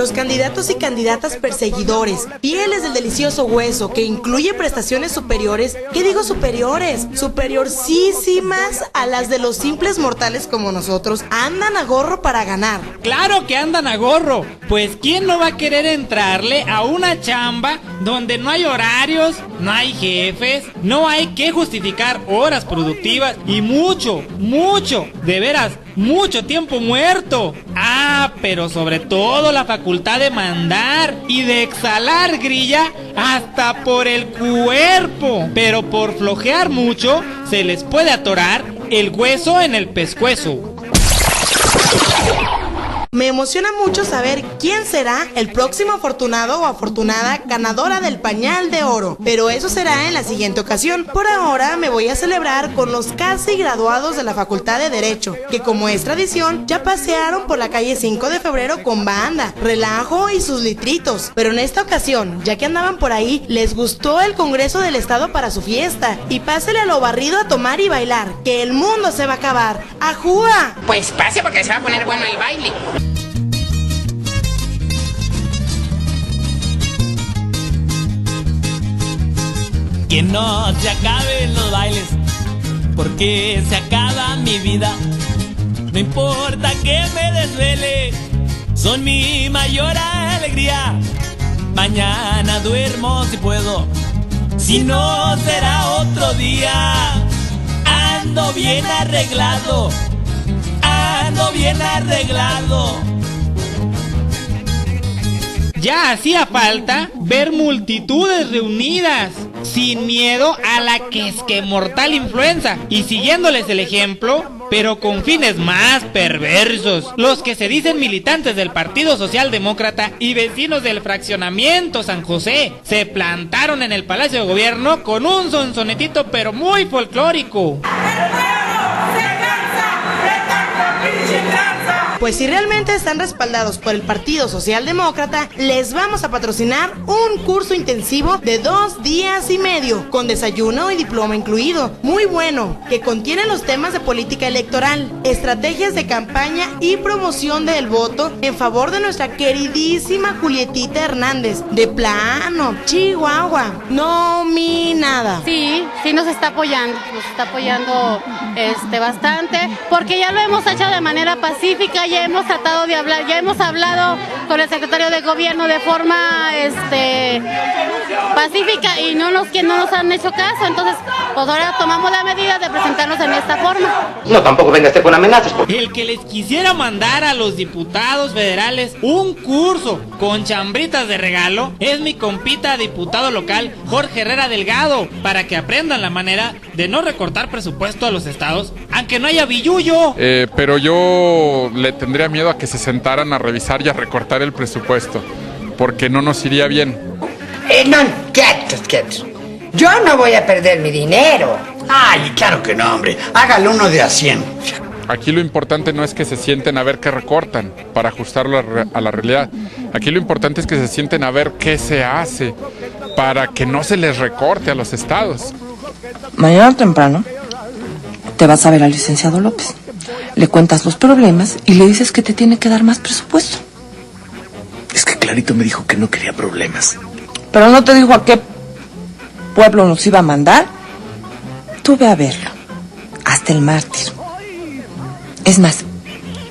los candidatos y candidatas perseguidores, fieles del delicioso hueso, que incluye prestaciones superiores, ¿qué digo superiores? Superiorísimas a las de los simples mortales como nosotros, andan a gorro para ganar. ¡Claro que andan a gorro! Pues ¿quién no va a querer entrarle a una chamba donde no hay horarios, no hay jefes, no hay que justificar horas productivas y mucho, de veras, mucho tiempo muerto? Ah, pero sobre todo la facultad de mandar y de exhalar grilla hasta por el cuerpo. Pero por flojear mucho, se les puede atorar el hueso en el pescuezo. Me emociona mucho saber quién será el próximo afortunado o afortunada ganadora del pañal de oro, pero eso será en la siguiente ocasión. Por ahora me voy a celebrar con los casi graduados de la Facultad de Derecho, que como es tradición, ya pasearon por la calle 5 de febrero con banda, relajo y sus litritos. Pero en esta ocasión, ya que andaban por ahí, les gustó el Congreso del Estado para su fiesta. Y pásele a lo barrido a tomar y bailar, que el mundo se va a acabar. ¡Ajúa! Pues pase porque se va a poner bueno el baile. Que no se acaben los bailes, porque se acaba mi vida. No importa que me desvele, son mi mayor alegría. Mañana duermo si puedo, si no será otro día. Ando bien arreglado, ando bien arreglado. Ya hacía falta ver multitudes reunidas, sin miedo a la que mortal influenza, y siguiéndoles el ejemplo, pero con fines más perversos. Los que se dicen militantes del Partido Socialdemócrata y vecinos del fraccionamiento San José se plantaron en el Palacio de Gobierno con un sonsonetito pero muy folclórico. Pues si realmente están respaldados por el Partido Socialdemócrata, les vamos a patrocinar un curso intensivo de 2 días y medio, con desayuno y diploma incluido, muy bueno, que contiene los temas de política electoral, estrategias de campaña y promoción del voto en favor de nuestra queridísima Julietita Hernández, de plano, Chihuahua, nominada. Sí nos está apoyando bastante, porque ya lo hemos hecho de manera pacífica, ya hemos tratado de hablar, ya hemos hablado con el secretario de gobierno de forma pacífica y no nos han hecho caso. Entonces pues ahora tomamos la medida de presentarnos en esta forma. No, tampoco venga usted con amenazas. El que les quisiera mandar a los diputados federales un curso con chambritas de regalo es mi compita diputado local Jorge Herrera Delgado, para que aprendan la manera de no recortar presupuesto a los estados, aunque no haya billuyo. Pero yo le tendría miedo a que se sentaran a revisar y a recortar el presupuesto, porque no nos iría bien. No, quietos. Yo no voy a perder mi dinero. Ay, claro que no, hombre. Hágalo uno de a 100. Aquí lo importante no es que se sienten a ver qué recortan para ajustarlo a la realidad. Aquí lo importante es que se sienten a ver qué se hace para que no se les recorte a los estados. Mañana temprano te vas a ver al licenciado López. Le cuentas los problemas y le dices que te tiene que dar más presupuesto. Es que Clarito me dijo que no quería problemas. Pero no te dijo a qué pueblo nos iba a mandar. Tú ve a verlo. Hasta el mártir. Es más,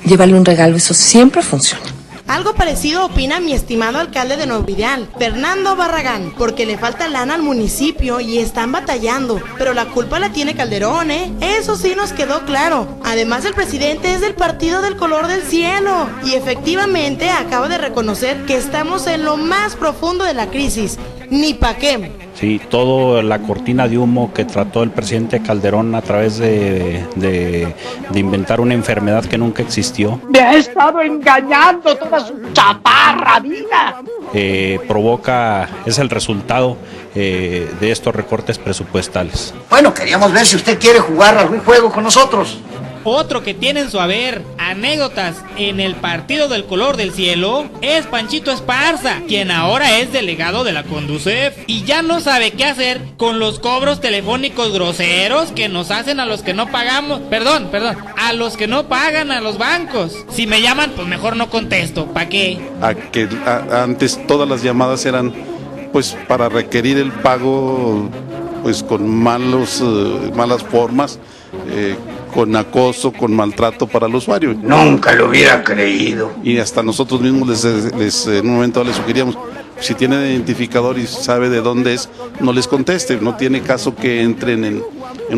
llévale un regalo, eso siempre funciona. Algo parecido opina mi estimado alcalde de Nuevo Ideal, Fernando Barragán, porque le falta lana al municipio y están batallando, pero la culpa la tiene Calderón, Eso sí nos quedó claro. Además, el presidente es del partido del color del cielo y efectivamente acaba de reconocer que estamos en lo más profundo de la crisis. Ni pa' qué. Sí, toda la cortina de humo que trató el presidente Calderón a través de inventar una enfermedad que nunca existió. Me ha estado engañando toda su chaparra vida. Es el resultado de estos recortes presupuestales. Bueno, queríamos ver si usted quiere jugar algún juego con nosotros. Otro que tiene en su haber anécdotas en el partido del color del cielo es Panchito Esparza, quien ahora es delegado de la Conducef y ya no sabe qué hacer con los cobros telefónicos groseros que nos hacen a los que no pagamos, a los que no pagan a los bancos. Si me llaman, pues mejor no contesto, ¿para qué? Antes todas las llamadas eran pues para requerir el pago pues con malas formas, con acoso, con maltrato para el usuario. Nunca lo hubiera creído. Y hasta nosotros mismos les en un momento les sugeríamos, si tiene identificador y sabe de dónde es, no les conteste, no tiene caso que entren en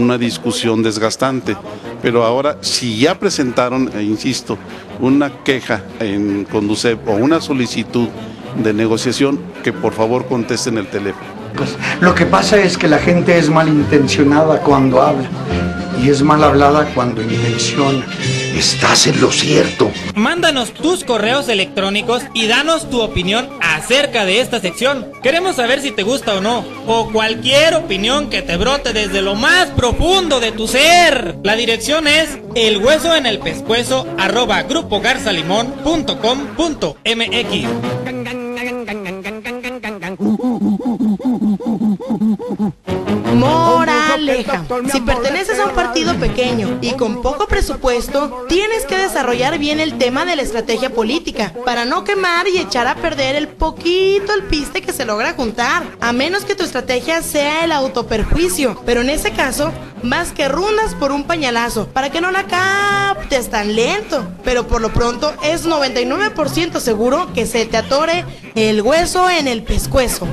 una discusión desgastante. Pero ahora, si ya presentaron, insisto, una queja en Conducef o una solicitud de negociación, que por favor contesten el teléfono. Pues lo que pasa es que la gente es malintencionada cuando habla y es mal hablada cuando intenciona. Estás en lo cierto. Mándanos tus correos electrónicos y danos tu opinión acerca de esta sección. Queremos saber si te gusta o no, o cualquier opinión que te brote desde lo más profundo de tu ser. La dirección es elhuesoenelpescuezo@grupogarzalimon.com.mx. Moraleja: si perteneces a un partido pequeño y con poco presupuesto, tienes que desarrollar bien el tema de la estrategia política para no quemar y echar a perder el piste que se logra juntar, a menos que tu estrategia sea el autoperjuicio, pero en ese caso más que rundas por un pañalazo para que no la captes tan lento, pero por lo pronto es 99% seguro que se te atore el hueso en el pescuezo.